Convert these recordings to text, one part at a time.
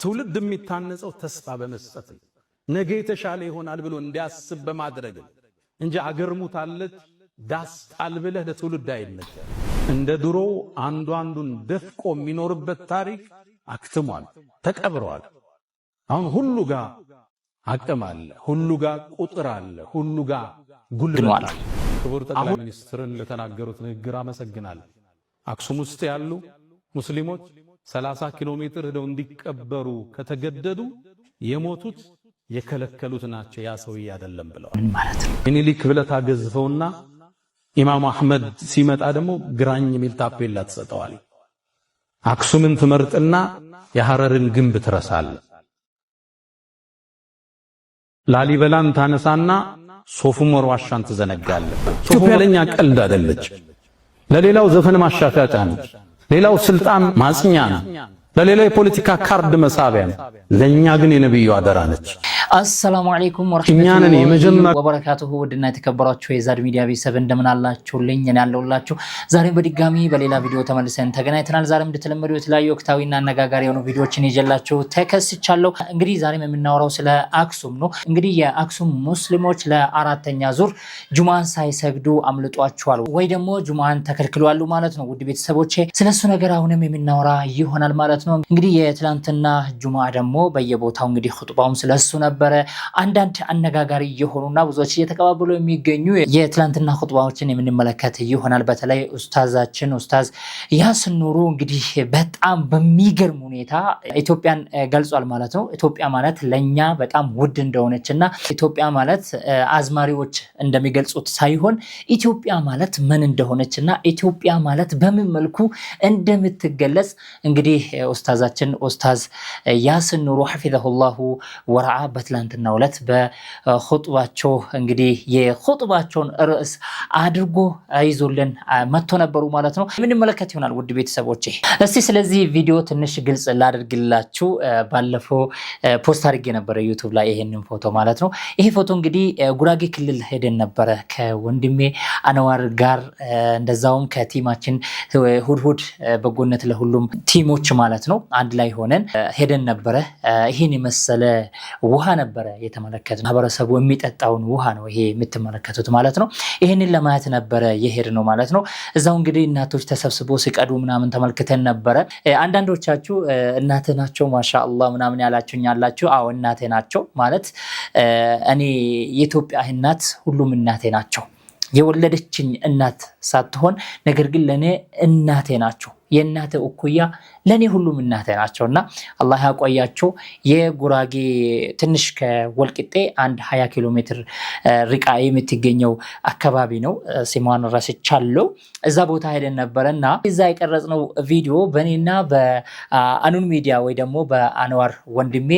ትውልድ የሚታነጸው ተስፋ በመስጠት ነገ የተሻለ ይሆናል ብሎ እንዲያስብ በማድረግ እንጂ አገር ሙታለች ዳስጣል ብለህ ለትውልድ አይነገር። እንደ ድሮ አንዱን ደፍቆ የሚኖርበት ታሪክ አክትሟል፣ ተቀብሯል። አሁን ሁሉ ጋር አቅም አለ፣ ሁሉ ጋር ቁጥር አለ፣ ሁሉ ጋር ጉልበት አለ። ክቡር ጠቅላይ ሚኒስትርን ለተናገሩት ንግግር አመሰግናለሁ። አክሱም ውስጥ ያሉ ሙስሊሞች 30 ኪሎ ሜትር ሄደው እንዲቀበሩ ከተገደዱ የሞቱት የከለከሉት ናቸው፣ ያ ሰውዬ አይደለም ብለዋል። ምን ማለት ነው? ምኒልክ ብለህ ታገዝፈውና ኢማም አህመድ ሲመጣ ደግሞ ግራኝ ሚል ታፔላ ተሰጠዋል። አክሱምን ትመርጥና የሐረርን ግንብ ትረሳለህ። ላሊበላን ታነሳና ሶፍ ዑመር ዋሻን ትዘነጋለህ። ኢትዮጵያ ለኛ ቀልድ አይደለች። ለሌላው ዘፈን ማሻሻጫ ነው፣ ሌላው ስልጣን ማጽኛ ነው፣ ለሌላው የፖለቲካ ካርድ መሳቢያ ነው። ለኛ ግን የነብዩ አደራ ነች። አሰላሙ አለይኩም ወራህመቱላሂ ወበረካቱሁ። ውድና የተከበራችሁ የዛድ ሚዲያ ቤተሰብ እንደምን አላችሁልኝ? እኔ ያለሁላችሁ ዛሬም በድጋሚ በሌላ ቪዲዮ ተመልሰን ተገናኝተናል። ዛሬም እንደተለመደው የተለያዩ ወቅታዊና አነጋጋሪ የሆኑ ቪዲዮዎችን ይዤላችሁ ተከስቻለሁ። እንግዲህ ዛሬም የምናወራው ስለ አክሱም ነው። እንግዲህ የአክሱም ሙስሊሞች ለአራተኛ ዙር ጁማን ሳይሰግዱ አምልጧቸዋል ወይ ደግሞ ጁማን ተከልክለዋል ማለት ነው። ውድ ቤተሰቦቼ ስለሱ ነገር አሁንም የምናወራ ይሆናል ማለት ነው። እንግዲህ የትላንትና ጁማ ደግሞ በየቦታው እንግዲህ ኹጥባውም ስለሱ ነበር። አንዳንድ አነጋጋሪ የሆኑና ብዙዎች እየተቀባበሉ የሚገኙ የትላንትና ኹጥባዎችን የምንመለከት ይሆናል። በተለይ ኡስታዛችን ኡስታዝ ያሲን ኑሩ እንግዲህ በጣም በሚገርም ሁኔታ ኢትዮጵያን ገልጿል ማለት ነው። ኢትዮጵያ ማለት ለኛ በጣም ውድ እንደሆነችና ኢትዮጵያ ማለት አዝማሪዎች እንደሚገልጹት ሳይሆን ኢትዮጵያ ማለት ምን እንደሆነችና ኢትዮጵያ ማለት በምን መልኩ እንደምትገለጽ እንግዲህ ኡስታዛችን ኡስታዝ ያሲን ኑሩ ሐፊዘሁላሁ ወረዓ በትላንትናው ዕለት በኹጥባቸው እንግዲህ የኹጥባቸውን ርዕስ አድርጎ ይዞልን መጥቶ ነበሩ ማለት ነው። የምንመለከት ይሆናል ውድ ቤተሰቦቼ። እስቲ ስለዚህ ቪዲዮ ትንሽ ግልጽ ላድርግላችሁ። ባለፈው ፖስት አድርጌ ነበረ ዩቲዩብ ላይ ይሄንን ፎቶ ማለት ነው። ይሄ ፎቶ እንግዲህ ጉራጌ ክልል ሄደን ነበረ ከወንድሜ አንዋር ጋር እንደዛውም ከቲማችን ሁድሁድ በጎነት ለሁሉም ቲሞች ማለት ነው አንድ ላይ ሆነን ሄደን ነበረ። ይሄን የመሰለ ውሃ ነበረ የተመለከትነው። ማህበረሰቡ የሚጠጣውን ውሃ ነው ይሄ የምትመለከቱት ማለት ነው። ይሄንን ለማየት ነበረ የሄድ ነው ማለት ነው። እዛው እንግዲህ እናቶች ተሰብስቦ ሲቀዱ ምናምን ተመልክተን ነበረ። አንዳንዶቻችሁ እናቴ ናቸው ማሻአላህ ምናምን ያላችሁኝ ያላችሁ፣ አዎ እናቴ ናቸው ማለት እኔ የኢትዮጵያ እናት ሁሉም እናቴ ናቸው። የወለደችኝ እናት ሳትሆን ነገር ግን ለኔ እናቴ ናቸው። የእናቴ እኩያ ለኔ ሁሉም እናቴ ናቸውና አላህ ያቆያቸው። የጉራጌ ትንሽ ከወልቂጤ አንድ 20 ኪሎ ሜትር ርቃ የምትገኘው አካባቢ ነው። ስሟን ረስቻለሁ። እዛ ቦታ ሄደን ነበርና እዛ የቀረጽነው ቪዲዮ በእኔና በአኑን ሚዲያ ወይ ደግሞ በአንዋር ወንድሜ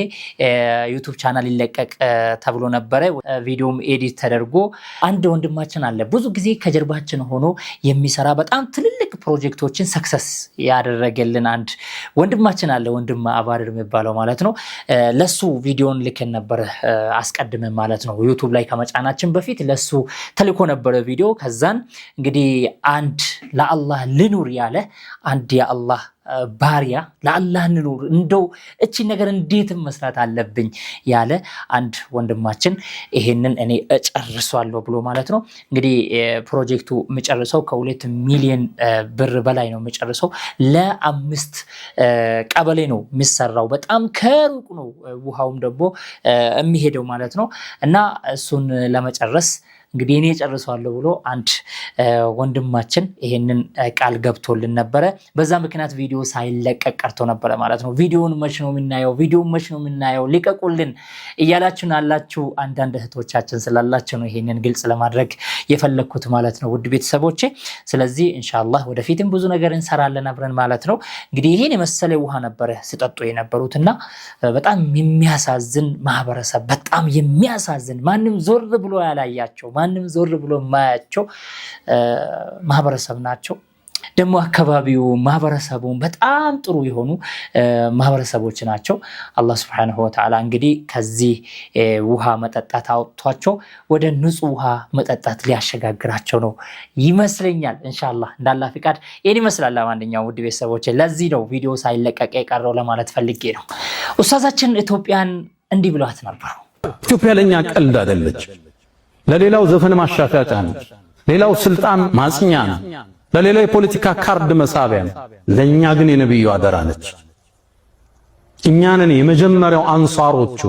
ዩቲዩብ ቻናል ይለቀቅ ተብሎ ነበረ። ቪዲዮም ኤዲት ተደርጎ አንድ ወንድማችን አለ ብዙ ጊዜ ከጀርባችን ሆኖ የሚሰራ በጣም ትልልቅ ፕሮጀክቶችን ሰክሰስ ያደረገልን አንድ ወንድማችን አለ። ወንድም አባድር የሚባለው ማለት ነው። ለሱ ቪዲዮን ልከን ነበር አስቀድመን ማለት ነው። ዩቲዩብ ላይ ከመጫናችን በፊት ለሱ ተልኮ ነበር ቪዲዮ። ከዛን እንግዲህ አንድ ለአላህ ልኑር ያለ አንድ የአላህ ባሪያ ለአላህ እንኑር እንደው እቺ ነገር እንዴት መስራት አለብኝ ያለ አንድ ወንድማችን ይሄንን እኔ እጨርሷለሁ ብሎ ማለት ነው። እንግዲህ ፕሮጀክቱ የሚጨርሰው ከ2 ሚሊዮን ብር በላይ ነው የሚጨርሰው። ለ5 ቀበሌ ነው የሚሰራው። በጣም ከሩቅ ነው ውሃውም ደግሞ የሚሄደው ማለት ነው። እና እሱን ለመጨረስ እንግዲህ እኔ ጨርሰዋለሁ ብሎ አንድ ወንድማችን ይሄንን ቃል ገብቶልን ነበረ። በዛ ምክንያት ቪዲዮ ሳይለቀቅ ቀርቶ ነበረ ማለት ነው። ቪዲዮውን መች ነው የምናየው ሊቀቁልን እያላችሁን አላችሁ አንዳንድ እህቶቻችን ስላላችሁ ነው ይሄንን ግልጽ ለማድረግ የፈለኩት ማለት ነው ውድ ቤተሰቦቼ። ስለዚህ ኢንሻአላህ ወደፊትም ብዙ ነገር እንሰራለን አብረን ማለት ነው። እንግዲህ ይሄን የመሰለ ውሃ ነበረ ሲጠጡ የነበሩትና በጣም የሚያሳዝን ማህበረሰብ፣ በጣም የሚያሳዝን ማንም ዞር ብሎ ያላያቸው ማንም ዞር ብሎ ማያቸው ማህበረሰብ ናቸው። ደግሞ አካባቢው ማህበረሰቡ በጣም ጥሩ የሆኑ ማህበረሰቦች ናቸው። አላህ Subhanahu Wa Ta'ala እንግዲህ ከዚህ ውሃ መጠጣት አውጥቷቸው ወደ ንጹህ ውሃ መጠጣት ሊያሸጋግራቸው ነው ይመስለኛል። ኢንሻአላህ እንዳላህ ፍቃድ ይሄን ይመስላል። ለማንኛውም ውድ ቤተሰቦች ለዚህ ነው ቪዲዮ ሳይለቀቅ የቀረው ለማለት ፈልጌ ነው። ኡስታዛችን ኢትዮጵያን እንዲህ ብሏት ነበር። ኢትዮጵያ ለኛ ቀልድ አይደለች። ለሌላው ዘፈን ማሻሻጫ ነች። ሌላው ስልጣን ማጽኛ ነው። ለሌላ የፖለቲካ ካርድ መሳቢያ ነው። ለኛ ግን የነብዩ አደራ ነች። እኛንን የመጀመሪያው አንሷሮቹ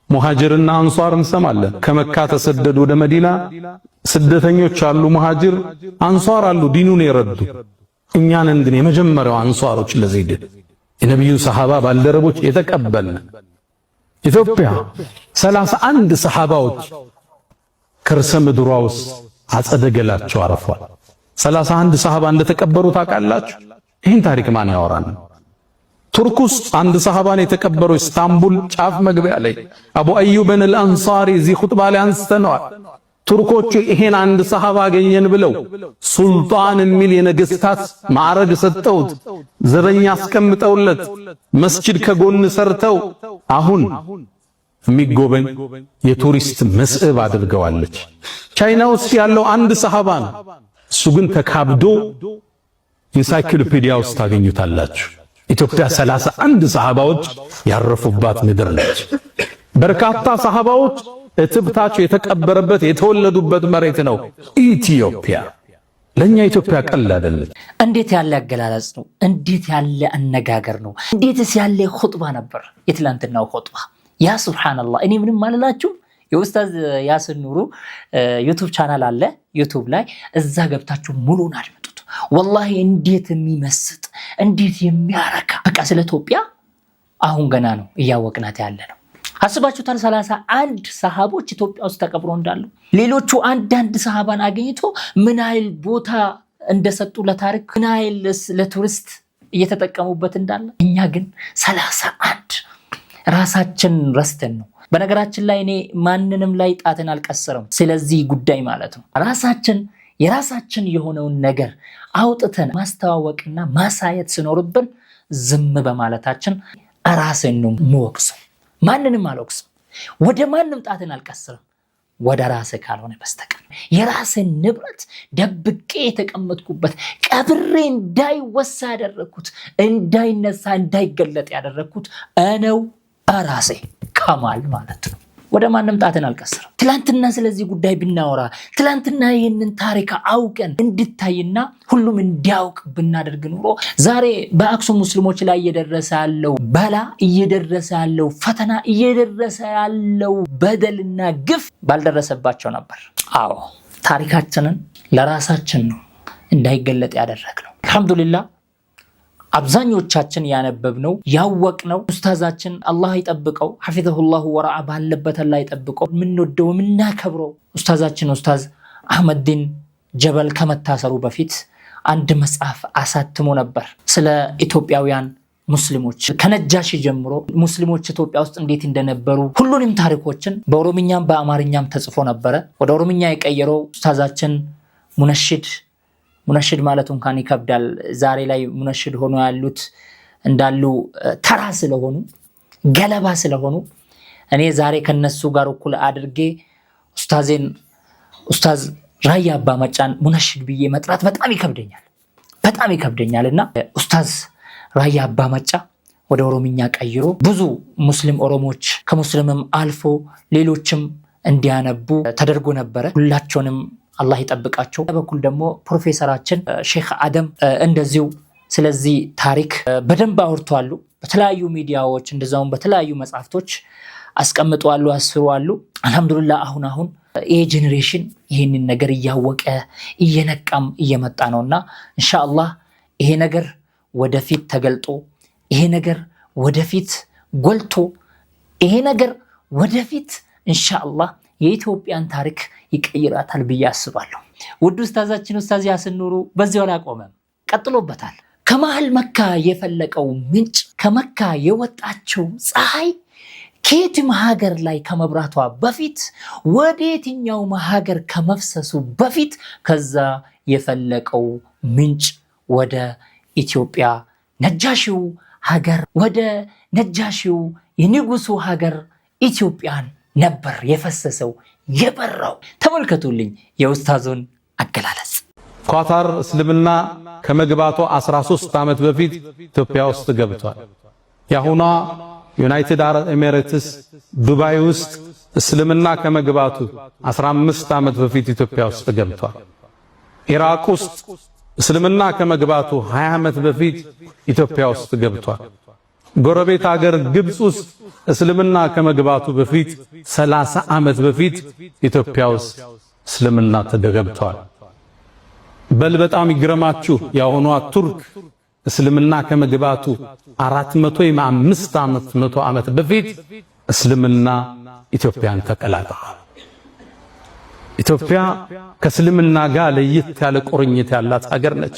ሙሃጅርና አንሷር እንሰማለን። ከመካ ተሰደዱ ወደ መዲና ስደተኞች አሉ፣ ሙሃጅር አንሷር አሉ፣ ዲኑን የረዱ። እኛንን ግን የመጀመሪያው አንሷሮች ለዘይድ የነብዩ ሰሃባ ባልደረቦች የተቀበልን። ኢትዮጵያ 31 ሰሃባዎች ከርሰ ምድሯ ውስጥ አጸደገላቸው አረፏል። 31 ሰሃባ እንደተቀበሩ ታውቃላችሁ? ይህን ታሪክ ማን ያወራን? ቱርክ ውስጥ አንድ ሰሃባን የተቀበሩ ኢስታንቡል ጫፍ መግቢያ ላይ አቡ አዩብን አልአንሳሪ እዚህ ኹጥባ ላይ አንስተነዋል። ቱርኮቹ ይሄን አንድ ሰሃባ አገኘን ብለው ሱልጣን የሚል የነገስታት ማዕረግ ሰጠውት፣ ዘበኛ አስቀምጠውለት፣ መስጂድ ከጎን ሰርተው አሁን የሚጎበኝ የቱሪስት መስህብ አድርገዋለች። ቻይና ውስጥ ያለው አንድ ሰሃባ ነው። እሱ ግን ተካብዶ ኢንሳይክሎፒዲያ ውስጥ ታገኙታላችሁ። ኢትዮጵያ 31 ሰሃባዎች ያረፉባት ምድር ነች። በርካታ ሰሃባዎች እትብታቸው የተቀበረበት የተወለዱበት መሬት ነው ኢትዮጵያ። ለኛ ኢትዮጵያ ቀላል አይደለም። እንዴት ያለ አገላለጽ ነው! እንዴት ያለ አነጋገር ነው! እንዴትስ ያለ ኹጥባ ነበር የትላንትናው ኹጥባ! ያ ሱብሃንአላህ። እኔ ምንም ማለላችሁ የኡስታዝ ያሲን ኑሩ ዩቲዩብ ቻናል አለ፣ ዩቲዩብ ላይ እዛ ገብታችሁ ሙሉን አድምጡት። ወላሂ እንዴት የሚመስጥ እንዴት የሚያረካ በቃ ስለ ኢትዮጵያ አሁን ገና ነው እያወቅናት ያለ ነው። አስባችሁታል? 31 ሰሃቦች ኢትዮጵያ ውስጥ ተቀብሮ እንዳሉ ሌሎቹ አንዳንድ ሰሃባን አገኝቶ ምን ያህል ቦታ እንደሰጡ ለታሪክ ምን ያህል ለቱሪስት እየተጠቀሙበት እንዳለ እኛ ግን 31 ራሳችን ረስተን ነው። በነገራችን ላይ እኔ ማንንም ላይ ጣትን አልቀሰረም ስለዚህ ጉዳይ ማለት ነው። ራሳችን የራሳችን የሆነውን ነገር አውጥተን ማስተዋወቅና ማሳየት ሲኖርብን ዝም በማለታችን ራስን ነው የምወቅሰው። ማንንም አልወቅስም። ወደ ማንም ጣትን አልቀሰረም ወደ ራሴ ካልሆነ በስተቀር። የራስን ንብረት ደብቄ የተቀመጥኩበት ቀብሬ እንዳይወሳ ያደረኩት እንዳይነሳ እንዳይገለጥ ያደረኩት እኔው ራሴ ከማል ማለት ነው። ወደ ማንም ጣትን አልቀሰረም። ትላንትና ስለዚህ ጉዳይ ብናወራ ትላንትና ይህንን ታሪክ አውቀን እንድታይና ሁሉም እንዲያውቅ ብናደርግ ኑሮ ዛሬ በአክሱም ሙስሊሞች ላይ እየደረሰ ያለው በላ እየደረሰ ያለው ፈተና እየደረሰ ያለው በደልና ግፍ ባልደረሰባቸው ነበር። አዎ ታሪካችንን ለራሳችን ነው እንዳይገለጥ ያደረግነው። አልሐምዱሊላህ አብዛኞቻችን ያነበብነው ያወቅነው ኡስታዛችን አላህ ይጠብቀው ሐፊዘሁላሁ ወራአ ባለበት አላህ ይጠብቀው ምንወደው ምናከብረው ኡስታዛችን ኡስታዝ አህመድን ጀበል ከመታሰሩ በፊት አንድ መጽሐፍ አሳትሞ ነበር ስለ ኢትዮጵያውያን ሙስሊሞች ከነጃሺ ጀምሮ ሙስሊሞች ኢትዮጵያ ውስጥ እንዴት እንደነበሩ ሁሉንም ታሪኮችን በኦሮምኛም በአማርኛም ተጽፎ ነበር። ወደ ኦሮምኛ የቀየረው ኡስታዛችን ሙነሽድ ማለት እንኳን ይከብዳል። ዛሬ ላይ ሙነሽድ ሆኖ ያሉት እንዳሉ ተራ ስለሆኑ ገለባ ስለሆኑ እኔ ዛሬ ከነሱ ጋር እኩል አድርጌ ኡስታዝ ራያ አባ መጫን ሙነሽድ ብዬ መጥራት በጣም ይከብደኛልና ኡስታዝ ራያ አባ መጫ ወደ ኦሮምኛ ቀይሮ ብዙ ሙስሊም ኦሮሞች ከሙስሊምም አልፎ ሌሎችም እንዲያነቡ ተደርጎ ነበር። ሁላቸውንም አላህ ይጠብቃቸው። በኩል ደግሞ ፕሮፌሰራችን ሼክ አደም እንደዚሁ ስለዚህ ታሪክ በደንብ አውርተዋል። በተለያዩ ሚዲያዎች እንደዛውም በተለያዩ መጽሐፍቶች አስቀምጠዋል፣ አስፍረዋል። አልহামዱሊላህ አሁን ይሄ ጄኔሬሽን ይሄንን ነገር እያወቀ እየነቃም እየመጣ ነውና ኢንሻአላህ ይሄ ነገር ወደፊት ተገልጦ ይሄ ነገር ወደፊት ጎልቶ ይሄ ነገር ወደፊት ኢንሻአላህ የኢትዮጵያን ታሪክ ይቀይራታል ብዬ አስባለሁ። ውድ ኡስታዛችን ኡስታዝ ያሲን ኑሩ በዚያው ላይ ቆመ ቀጥሎበታል። ከመሃል መካ የፈለቀው ምንጭ ከመካ የወጣቸው ፀሐይ ከየትም ሀገር ላይ ከመብራቷ በፊት ወደ የትኛው ሀገር ከመፍሰሱ በፊት ከዛ የፈለቀው ምንጭ ወደ ኢትዮጵያ ነጃሺው ሀገር ወደ ነጃሺው የንጉሱ ሀገር ኢትዮጵያን ነበር የፈሰሰው የበራው። ተመልከቱልኝ የኡስታዙን አገላለጽ። ኳታር እስልምና ከመግባቱ 13 ዓመት በፊት ኢትዮጵያ ውስጥ ገብቷል። ያሁኗ ዩናይትድ አረብ ኤሚሬትስ ዱባይ ውስጥ እስልምና ከመግባቱ 15 ዓመት በፊት ኢትዮጵያ ውስጥ ገብቷል። ኢራቅ ውስጥ እስልምና ከመግባቱ 20 ዓመት በፊት ኢትዮጵያ ውስጥ ገብቷል። ጎረቤት ሀገር ግብጽ ውስጥ እስልምና ከመግባቱ በፊት 30 ዓመት በፊት ኢትዮጵያ ውስጥ እስልምና ተገብቷል። በል በጣም ይግረማችሁ ያሁኗ ቱርክ እስልምና ከመግባቱ 405 ዓመት በፊት እስልምና ኢትዮጵያን ተቀላቅሏል። ኢትዮጵያ ከእስልምና ጋር ለየት ያለ ቁርኝት ያላት ሀገር ነች።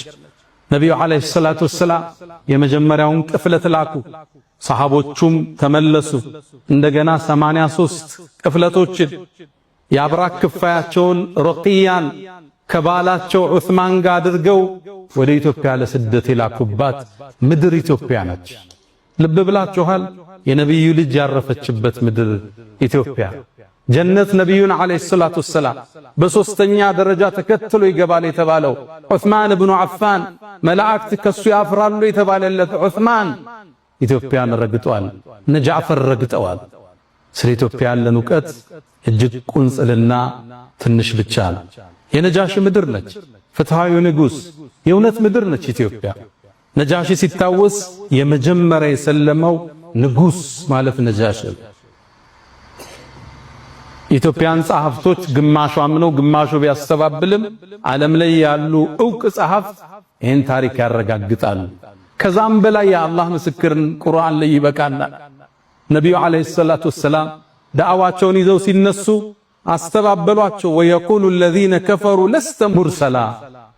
ነቢዩ ዓለይሂ ሰላቱ ወሰላም የመጀመሪያውን ቅፍለት ላኩ። ሰሃቦቹም ተመለሱ። እንደገና 83 ቅፍለቶችን የአብራክ ክፋያቸውን ሩቅያን ከባላቸው ዑስማን ጋር አድርገው ወደ ኢትዮጵያ ለስደት የላኩባት ምድር ኢትዮጵያ ነች። ልብ ብላችኋል? የነቢዩ ልጅ ያረፈችበት ምድር ኢትዮጵያ። ጀነት ነቢዩን ዓለይሂ ሰላቱ ወሰላም በሶስተኛ ደረጃ ተከትሎ ይገባል የተባለው ዑስማን ብኑ ዓፋን፣ መላእክት ከሱ ያፍራሉ የተባለለት ዑስማን ኢትዮጵያን ረግጧል። እነ ጃዕፈር ረግጠዋል። ስለ ኢትዮጵያ ያለን ዕውቀት እጅግ ቁንጽልና ትንሽ ብቻ ነው። የነጃሺ ምድር ነች። ፍትሃዊ ንጉስ የእውነት ምድር ነች ኢትዮጵያ። ነጃሺ ሲታወስ የመጀመሪያ የሰለመው ንጉስ ማለት ነጃሺ። ኢትዮጵያን ጸሐፍቶች ግማሹ አምነው ግማሹ ቢያስተባብልም ዓለም ላይ ያሉ ዕውቅ ጸሐፍት ይህን ታሪክ ያረጋግጣሉ። ከዛም በላይ የአላህ ምስክርን ቁርአን ላይ ይበቃናል። ነቢዩ ዓለይሂ ሰላቱ ወሰላም ዳዕዋቸውን ይዘው ሲነሱ አስተባበሏቸው። ወየቁሉ الذين كفروا لست مرسلا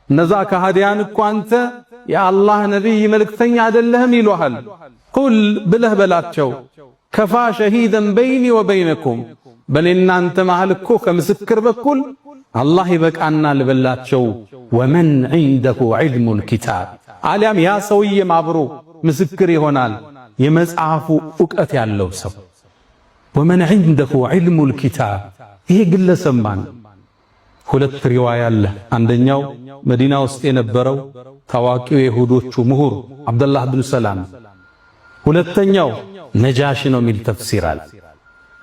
እነዛ ከሃዲያን እኮ አንተ የአላህ ነቢይ መልእክተኛ አይደለህም ይሉሃል። ቁል ብለህ በላቸው ከፋ ሸሂደን በይኒ ወበይነኩም በእናንተ መሃል እኮ ከምስክር በኩል አላህ ይበቃናል በላቸው። ወመን ዒንደሁ ዒልሙል ኪታብ አሊያም ያ ሰውዬም አብሮ ምስክር ይሆናል የመጽሐፉ ዕውቀት ያለው ሰው። ወመን ዒንደሁ ዒልሙል ኪታብ ይሄ ግለሰብ ማን? ሁለት ሪዋያ አለ። አንደኛው መዲና ውስጥ የነበረው ታዋቂው የይሁዶቹ ምሁር አብደላህ ብን ሰላም፣ ሁለተኛው ነጃሺ ነው የሚል ተፍሲር አለ።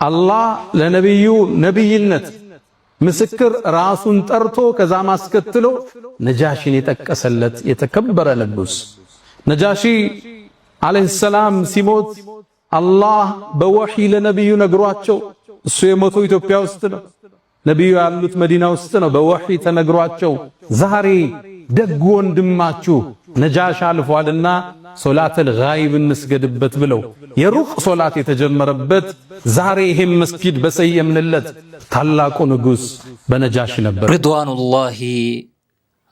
አላህ ለነብዩ ነብይነት ምስክር ራሱን ጠርቶ ከዛ ማስከትሎ ነጃሺን የጠቀሰለት የተከበረ ንጉስ። ነጃሺ አለይሂ ሰላም ሲሞት አላህ በወህይ ለነብዩ ነግሯቸው፣ እሱ የሞተው ኢትዮጵያ ውስጥ ነው፣ ነብዩ ያሉት መዲና ውስጥ ነው። በወህይ ተነግሯቸው ዛሬ ደግ ወንድማችሁ ነጃሺ አልፏልና ሶላተል ጋይብ እንስገድበት ብለው የሩቅ ሶላት የተጀመረበት ዛሬ ይሄን መስጊድ በሰየምንለት ታላቁ ንጉስ በነጃሺ ነበር። ሪድዋኑላሂ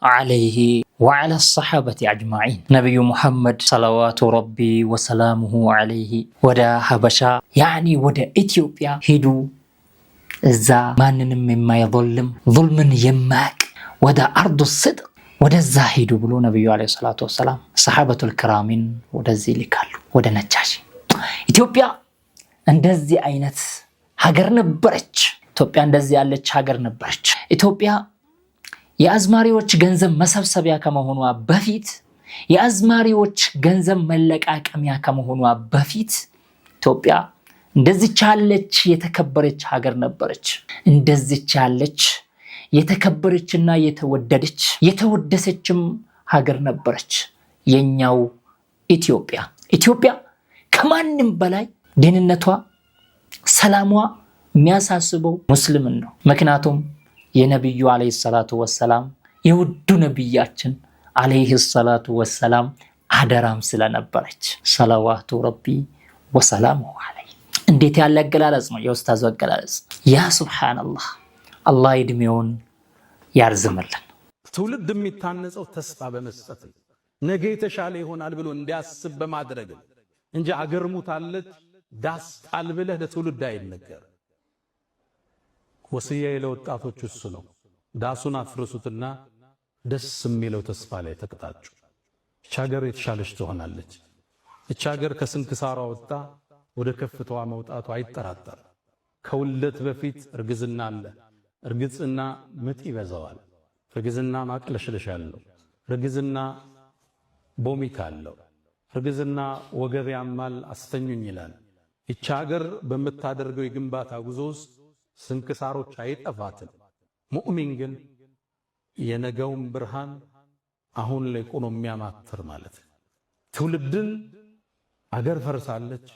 ዐለይሂ ወዐላ ሰሐበቲ አጅማዒን። ነቢዩ ሙሐመድ ሰለዋቱ ረቢ ወሰላሙሁ ዐለይሂ ወደ ሀበሻ ያኒ ወደ ኢትዮጵያ ሄዱ። እዛ ማንንም የማይظልም ظልምን የማያቅ ወደ አርዱ ስድቅ ወደዛ ሄዱ ብሎ ነቢዩ ዐለይሂ ሰላቱ ወሰላም ሰሐበቱል ክራሚን ወደዚህ ልካሉ፣ ወደ ነጃሺ። ኢትዮጵያ እንደዚህ አይነት ሀገር ነበረች። ኢትዮጵያ እንደዚህ ያለች ሀገር ነበረች። ኢትዮጵያ የአዝማሪዎች ገንዘብ መሰብሰቢያ ከመሆኗ በፊት፣ የአዝማሪዎች ገንዘብ መለቃቀሚያ ከመሆኗ በፊት ኢትዮጵያ እንደዚች ያለች የተከበረች ሀገር ነበረች። እንደዚች ያለች የተከበረችና የተወደደች የተወደሰችም ሀገር ነበረች የኛው ኢትዮጵያ። ኢትዮጵያ ከማንም በላይ ደህንነቷ፣ ሰላሟ የሚያሳስበው ሙስሊምን ነው። ምክንያቱም የነብዩ አለይሂ ሰላቱ ወሰላም የውዱ ነብያችን አለይሂ ሰላቱ ወሰላም አደራም ስለነበረች ሰለዋቱ ረቢ ወሰላሙ ዐለይሂ። እንዴት ያለ አገላለጽ ነው የኡስታዙ አገላለጽ! ያ ሱብሃንአላህ። አላህ እድሜውን ያርዝምልን። ትውልድ የሚታነጸው ተስፋ በመስጠት ነገ የተሻለ ይሆናል ብሎ እንዲያስብ በማድረግ እንጂ አገር ሙታለች ዳስ ጣል ብለህ ለትውልድ አይነገር። ወስያዬ ለወጣቶች እሱ ነው። ዳሱን አፍርሱትና ደስ የሚለው ተስፋ ላይ ተቀጣጩ። እቺ ሀገር የተሻለች ትሆናለች። እቺ ሀገር ከስንክሳሯ ወጣ ወደ ከፍታዋ መውጣቷ አይጠራጠር። ከውልደት በፊት እርግዝና አለ። እርግዝና ምጥ ይበዛዋል። እርግዝና ማቅለሽለሽ አለው። እርግዝና ቦሚት አለው። እርግዝና ወገብ ያማል፣ አስተኙኝ ይላል። እቺ ሀገር በምታደርገው የግንባታ ጉዞ ውስጥ ስንክሳሮች አይጠፋትም። ሙእሚን ግን የነገውን ብርሃን አሁን ላይ ቆሞ የሚያማትር ማለት ነው። ትውልድን አገር ፈርሳለች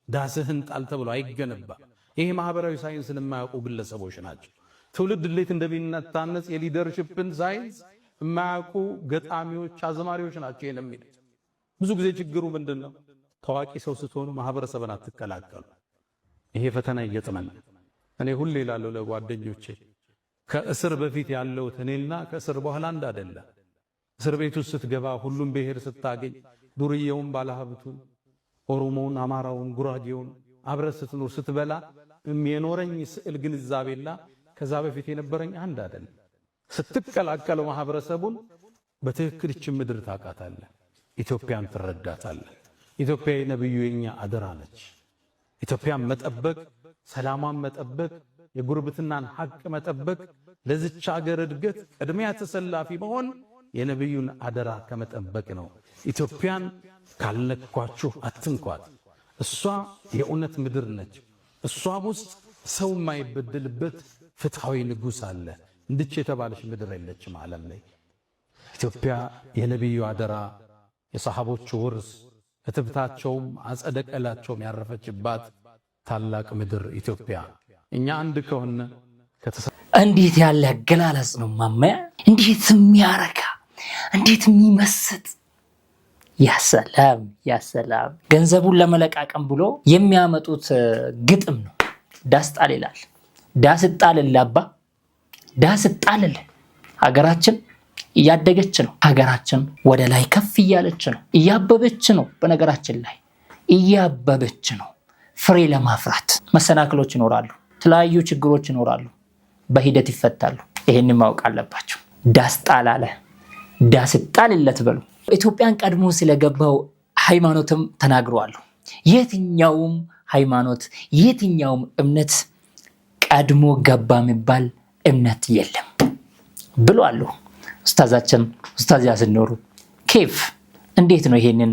ዳስህን ጣል ተብሎ አይገነባ። ይሄ ማህበራዊ ሳይንስን የማያውቁ ግለሰቦች ናቸው። ትውልድ እንዴት እንደሚነታነጽ የሊደርሺፕን ሳይንስ የማያውቁ ገጣሚዎች፣ አዝማሪዎች ናቸው ይሄን የሚሉት። ብዙ ጊዜ ችግሩ ምንድነው? ታዋቂ ሰው ስትሆኑ ማህበረሰብን አትቀላቀሉ። ይሄ ፈተና ይገጥመናል። እኔ ሁሌ እላለሁ ለጓደኞቼ ከእስር በፊት ያለው እኔና ከእስር በኋላ አንድ አይደለም። እስር ቤት ውስጥ ስትገባ ሁሉም ብሔር ስታገኝ ዱርዬውን፣ ባለሀብቱን፣ ኦሮሞውን፣ አማራውን፣ ጉራጌውን አብረህ ስትኖር ስትበላ የኖረኝ ስዕል ግንዛቤና ከዛ በፊት የነበረኝ አንድ አይደለም። ስትቀላቀለው ማህበረሰቡን በትክክል እቺ ምድር ታውቃታለህ፣ ኢትዮጵያን ትረዳታለህ። ኢትዮጵያ የነብዩ የኛ አደራ ነች። ኢትዮጵያን መጠበቅ፣ ሰላሟን መጠበቅ፣ የጉርብትናን ሐቅ መጠበቅ፣ ለዚች ሀገር እድገት ቅድሚያ ተሰላፊ መሆን የነብዩን አደራ ከመጠበቅ ነው። ኢትዮጵያን ካልነኳችሁ አትንኳት። እሷ የእውነት ምድር ነች። እሷ ውስጥ ሰው የማይበደልበት ፍትሃዊ ንጉሥ አለ። እንድች የተባለች ምድር የለችም ዓለም ላይ። ኢትዮጵያ የነብዩ አደራ፣ የሰሃቦቹ ውርስ፣ እትብታቸውም አጸደ ቀላቸውም ያረፈችባት ታላቅ ምድር ኢትዮጵያ። እኛ አንድ ከሆነ እንዴት ያለ አገላለጽ ነው ማማያ! እንዴት የሚያረካ እንዴት የሚመስጥ! ያሰላም ያሰላም! ገንዘቡን ለመለቃቀም ብሎ የሚያመጡት ግጥም ነው። ዳስጣል ይላል። ዳስጣል አባ ዳስጣል። ሀገራችን እያደገች ነው። ሀገራችን ወደ ላይ ከፍ እያለች ነው። እያበበች ነው። በነገራችን ላይ እያበበች ነው። ፍሬ ለማፍራት መሰናክሎች ይኖራሉ። የተለያዩ ችግሮች ይኖራሉ። በሂደት ይፈታሉ። ይሄን ማወቅ አለባቸው። ዳስጣል አለ ዳስጣልለት በሉ። ኢትዮጵያን ቀድሞ ስለገባው ሃይማኖትም ተናግረዋል። የትኛውም ሃይማኖት የትኛውም እምነት ቀድሞ ገባ የሚባል እምነት የለም ብለዋል ኡስታዛችን ኡስታዝ ያሲን ኑሩ። ኬፍ እንዴት ነው ይሄንን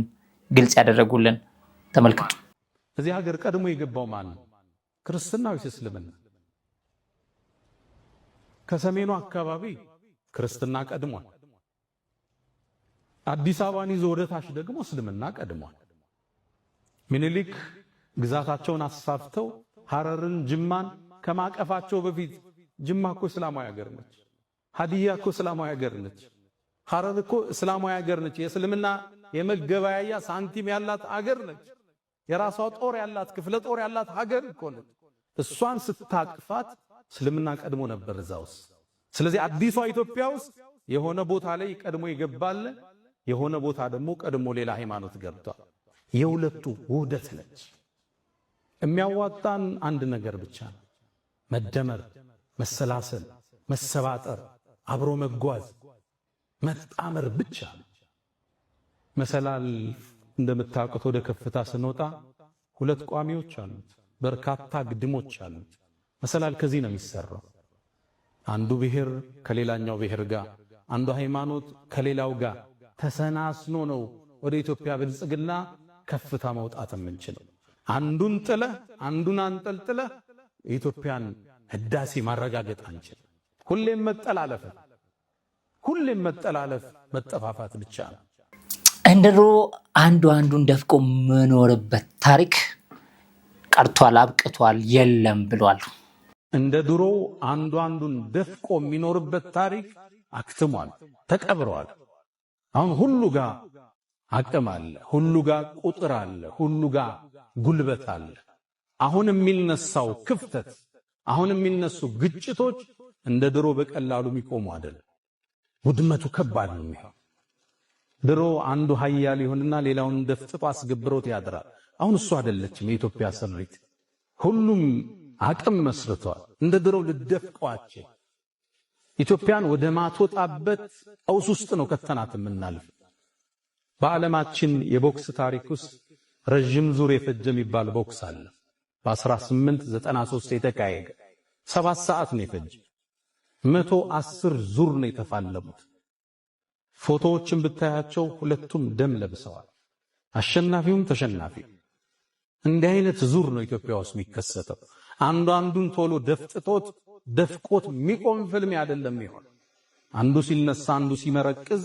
ግልጽ ያደረጉልን? ተመልከቱ። እዚህ ሀገር ቀድሞ የገባው ማን ነው? ክርስትና ወይስ እስልምና? ከሰሜኑ አካባቢ ክርስትና ቀድሟል። አዲስ አበባን ይዞ ወደ ታች ደግሞ እስልምና ቀድሟል። ምኒልክ ግዛታቸውን አስፋፍተው ሐረርን፣ ጅማን ከማቀፋቸው በፊት ጅማ እኮ እስላማዊ ሀገር ነች። ሀዲያ እኮ እስላማዊ ሀገር ነች። ሐረር እኮ እስላማዊ ሀገር ነች። የእስልምና የመገበያያ ሳንቲም ያላት ሀገር ነች። የራሷ ጦር ያላት ክፍለ ጦር ያላት ሀገር እኮ ነች። እሷን ስታቅፋት እስልምና ቀድሞ ነበር እዛ ውስጥ። ስለዚህ አዲሷ ኢትዮጵያ ውስጥ የሆነ ቦታ ላይ ቀድሞ ይገባል፣ የሆነ ቦታ ደግሞ ቀድሞ ሌላ ሃይማኖት ገብቷል። የሁለቱ ውህደት ነች። የሚያዋጣን አንድ ነገር ብቻ ነው፣ መደመር፣ መሰላሰል፣ መሰባጠር፣ አብሮ መጓዝ፣ መጣመር ብቻ ነው። መሰላል እንደምታውቁት ወደ ከፍታ ስንወጣ ሁለት ቋሚዎች አሉት፣ በርካታ ግድሞች አሉት። መሰላል ከዚህ ነው የሚሰራው። አንዱ ብሔር ከሌላኛው ብሔር ጋር፣ አንዱ ሃይማኖት ከሌላው ጋር ተሰናስኖ ነው ወደ ኢትዮጵያ ብልጽግና ከፍታ መውጣት የምንችለው። አንዱን ጥለህ አንዱን አንጠልጥለህ የኢትዮጵያን ህዳሴ ማረጋገጥ አንችል። ሁሌም መጠላለፍ መጠፋፋት ብቻ ነው። እንደሮ አንዱን ደፍቆ መኖርበት ታሪክ ቀርቷል፣ አብቅቷል፣ የለም ብሏል። እንደ ድሮ አንዱን ደፍቆ የሚኖርበት ታሪክ አክትሟል፣ ተቀብሯል። አሁን ሁሉ ጋር አቅም አለ፣ ሁሉ ጋር ቁጥር አለ፣ ሁሉ ጋር ጉልበት አለ። አሁን የሚነሳው ክፍተት፣ አሁን የሚነሱ ግጭቶች እንደ ድሮ በቀላሉ የሚቆሙ አይደለም። ውድመቱ ከባድ ነው የሚሆነው። ድሮ አንዱ ኃያል ይሆንና ሌላውን ደፍጥጦ አስገብሮት ያድራል። አሁን እሱ አይደለችም የኢትዮጵያ ስሪት። ሁሉም አቅም መስርቷል። እንደ ድሮ ልደፍቀዋቸው ኢትዮጵያን ወደ ማትወጣበት ቀውስ ውስጥ ነው ከተናት የምናልፍ። በዓለማችን የቦክስ ታሪክ ውስጥ ረጅም ዙር የፈጀ የሚባል ቦክስ አለ። በ1893 የተካሄደ 7 ሰዓት ነው የፈጀ። 110 ዙር ነው የተፋለሙት። ፎቶዎችን ብታያቸው ሁለቱም ደም ለብሰዋል፣ አሸናፊውም ተሸናፊው። እንዲህ አይነት ዙር ነው ኢትዮጵያ ውስጥ የሚከሰተው። አንዱን ቶሎ ደፍቆት የሚቆም ፍልም አይደለም ይሆን። አንዱ ሲነሳ አንዱ ሲመረቅዝ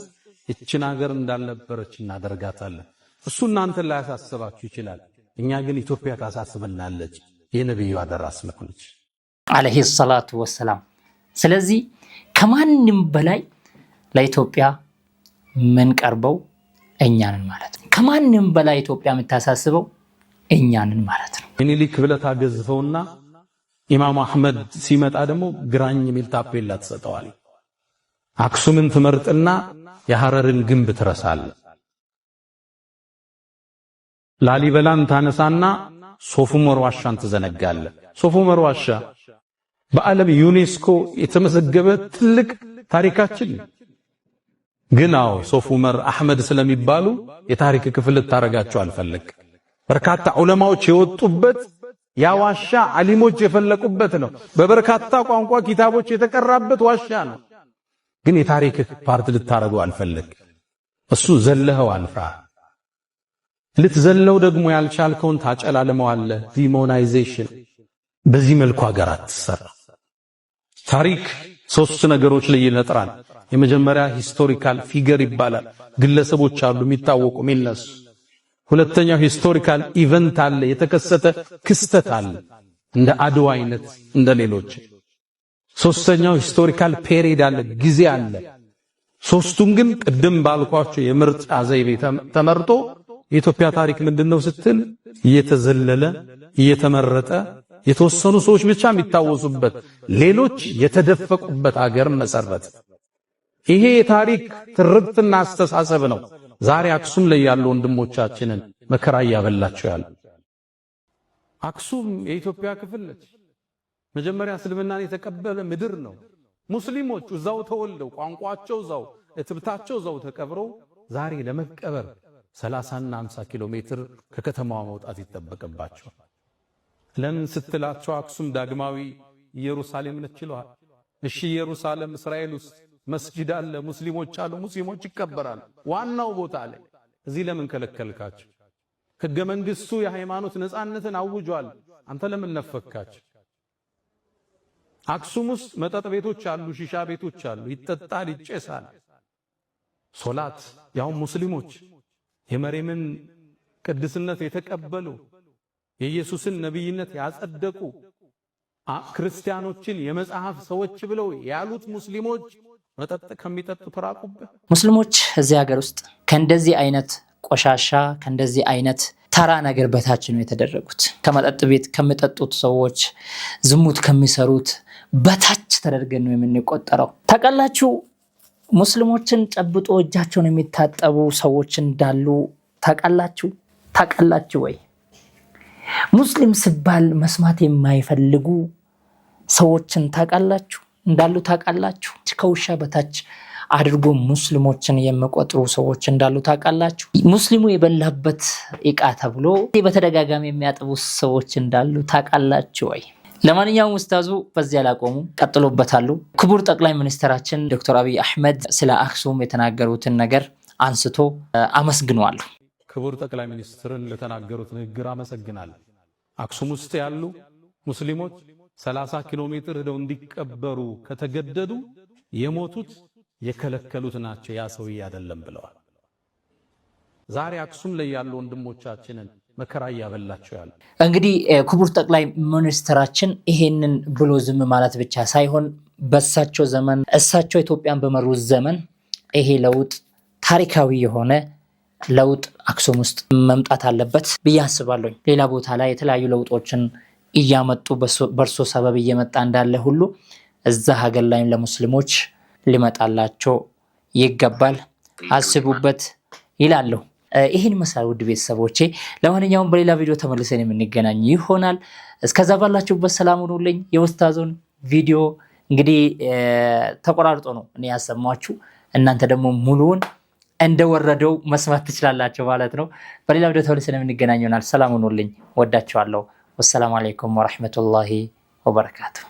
እችን ሀገር እንዳልነበረች እናደርጋታለን። እሱ እናንተን ላይ ያሳስባችሁ ይችላል። እኛ ግን ኢትዮጵያ ታሳስበናለች። የነብዩ አደራ ስለሆነች አለይሂ ሰላቱ ወሰላም። ስለዚህ ከማንም በላይ ለኢትዮጵያ ምን ቀርበው እኛንን ማለት ነው። ከማንም በላይ ኢትዮጵያ የምታሳስበው እኛንን ማለት ነው። ምኒልክ ብለህ ታገዝፈውና ኢማሙ አህመድ ሲመጣ ደግሞ ግራኝ ሚል ታፔላ ተሰጠዋል። አክሱምን ትመርጥና የሐረርን ግንብ ትረሳለህ። ላሊበላን ታነሳና ሶፍ ዑመር ዋሻን ትዘነጋለህ። ሶፍ ዑመር ዋሻ በዓለም ዩኔስኮ የተመዘገበ ትልቅ ታሪካችን ግን ሶፍ ዑመር አህመድ ስለሚባሉ የታሪክ ክፍል ታረጋቸው አልፈለግ። በርካታ ዑለማዎች የወጡበት ያ ዋሻ ዓሊሞች የፈለቁበት ነው። በበርካታ ቋንቋ ኪታቦች የተቀራበት ዋሻ ነው። ግን የታሪክ ፓርት ልታረገው አልፈለግ። እሱ ዘለኸው አልፋ ልትዘለው ደግሞ ያልቻልከውን ታጨላለመዋለህ። ዲሞናይዜሽን። በዚህ መልኩ ሀገር አትሰራ። ታሪክ 3 ነገሮች ላይ ይነጥራል። የመጀመሪያ ሂስቶሪካል ፊገር ይባላል። ግለሰቦች አሉ የሚታወቁ የሚነሱ። ሁለተኛው ሂስቶሪካል ኢቨንት አለ፣ የተከሰተ ክስተት አለ እንደ አድዋ አይነት እንደ ሌሎች። ሶስተኛው ሂስቶሪካል ፔሪድ አለ፣ ጊዜ አለ። ሶስቱም ግን ቅድም ባልኳቸው የምርጫ ዘይቤ ተመርጦ የኢትዮጵያ ታሪክ ምንድነው ስትል እየተዘለለ እየተመረጠ የተወሰኑ ሰዎች ብቻ የሚታወሱበት ሌሎች የተደፈቁበት ሀገር መሰረት። ይሄ የታሪክ ትርክትና አስተሳሰብ ነው ዛሬ አክሱም ላይ ያሉ ወንድሞቻችንን መከራ ያበላቸው ያለ። አክሱም የኢትዮጵያ ክፍል ነች። መጀመሪያ እስልምናን የተቀበለ ምድር ነው። ሙስሊሞች እዛው ተወልደው ቋንቋቸው እዛው እትብታቸው እዛው ተቀብረው ዛሬ ለመቀበር 30 እና 50 ኪሎ ሜትር ከከተማዋ መውጣት ይተበቀባቸዋል። ለምን ስትላቸው አክሱም ዳግማዊ ኢየሩሳሌም ነች ይለዋል። እሺ ኢየሩሳሌም እስራኤል ውስጥ መስጂድ አለ፣ ሙስሊሞች አሉ፣ ሙስሊሞች ይከበራሉ ዋናው ቦታ ላይ። እዚህ ለምን ከለከልካቸው? ሕገ መንግስቱ የሃይማኖት ነፃነትን አውጇል። አንተ ለምን ነፈካቸው? አክሱም ውስጥ መጠጥ ቤቶች አሉ፣ ሺሻ ቤቶች አሉ፣ ይጠጣል፣ ይጨሳል። ሶላት ያው ሙስሊሞች የመርየምን ቅድስነት የተቀበሉ የኢየሱስን ነብይነት ያጸደቁ ክርስቲያኖችን የመጽሐፍ ሰዎች ብለው ያሉት ሙስሊሞች መጠጥ ከሚጠጡ ተራቁበት። ሙስሊሞች እዚህ ሀገር ውስጥ ከእንደዚህ አይነት ቆሻሻ ከእንደዚህ አይነት ተራ ነገር በታች ነው የተደረጉት። ከመጠጥ ቤት ከሚጠጡት ሰዎች፣ ዝሙት ከሚሰሩት በታች ተደርገን ነው የምንቆጠረው። ታውቃላችሁ ሙስሊሞችን ጨብጦ እጃቸውን የሚታጠቡ ሰዎች እንዳሉ ታውቃላችሁ ወይ? ሙስሊም ሲባል መስማት የማይፈልጉ ሰዎችን ታውቃላችሁ እንዳሉ ታውቃላችሁ? ከውሻ በታች አድርጎ ሙስሊሞችን የሚቆጥሩ ሰዎች እንዳሉ ታውቃላችሁ? ሙስሊሙ የበላበት ዕቃ ተብሎ በተደጋጋሚ የሚያጥቡ ሰዎች እንዳሉ ታውቃላችሁ ወይ? ለማንኛውም ኡስታዙ በዚህ አላቆሙ ቀጥሎበታሉ። ክቡር ጠቅላይ ሚኒስትራችን ዶክተር አብይ አህመድ ስለ አክሱም የተናገሩትን ነገር አንስቶ አመስግኗል። ክቡር ጠቅላይ ሚኒስትርን ለተናገሩት ንግግር አመሰግናለሁ። አክሱም ውስጥ ያሉ ሙስሊሞች 30 ኪሎ ሜትር ሄደው እንዲቀበሩ ከተገደዱ የሞቱት የከለከሉት ናቸው፣ ያ ሰውዬ አይደለም ብለዋል። ዛሬ አክሱም ላይ ያሉ ወንድሞቻችንን መከራ ያበላቸው ያለ። እንግዲህ ክቡር ጠቅላይ ሚኒስትራችን ይሄንን ብሎ ዝም ማለት ብቻ ሳይሆን በእሳቸው ዘመን እሳቸው ኢትዮጵያን በመሩት ዘመን ይሄ ለውጥ ታሪካዊ የሆነ ለውጥ አክሱም ውስጥ መምጣት አለበት ብዬ አስባለሁ። ሌላ ቦታ ላይ የተለያዩ ለውጦችን እያመጡ በርሶ ሰበብ እየመጣ እንዳለ ሁሉ እዛ ሀገር ላይም ለሙስሊሞች ሊመጣላቸው ይገባል፣ አስቡበት ይላሉ። ይህን መሳል ውድ ቤተሰቦቼ፣ ለማንኛውም በሌላ ቪዲዮ ተመልሰን የምንገናኝ ይሆናል። እስከዛ ባላችሁበት ሰላም ሁኑልኝ። የኡስታዙን ቪዲዮ እንግዲህ ተቆራርጦ ነው እኔ ያሰማችሁ። እናንተ ደግሞ ሙሉውን እንደወረደው መስማት ትችላላችሁ ማለት ነው። በሌላ ቪዲዮ ተመልሰን የምንገናኝ ይሆናል። ሰላም ሁኑልኝ። ወዳችኋለሁ። ወሰላሙ አለይኩም ወራህመቱላሂ ወበረካቱሁ።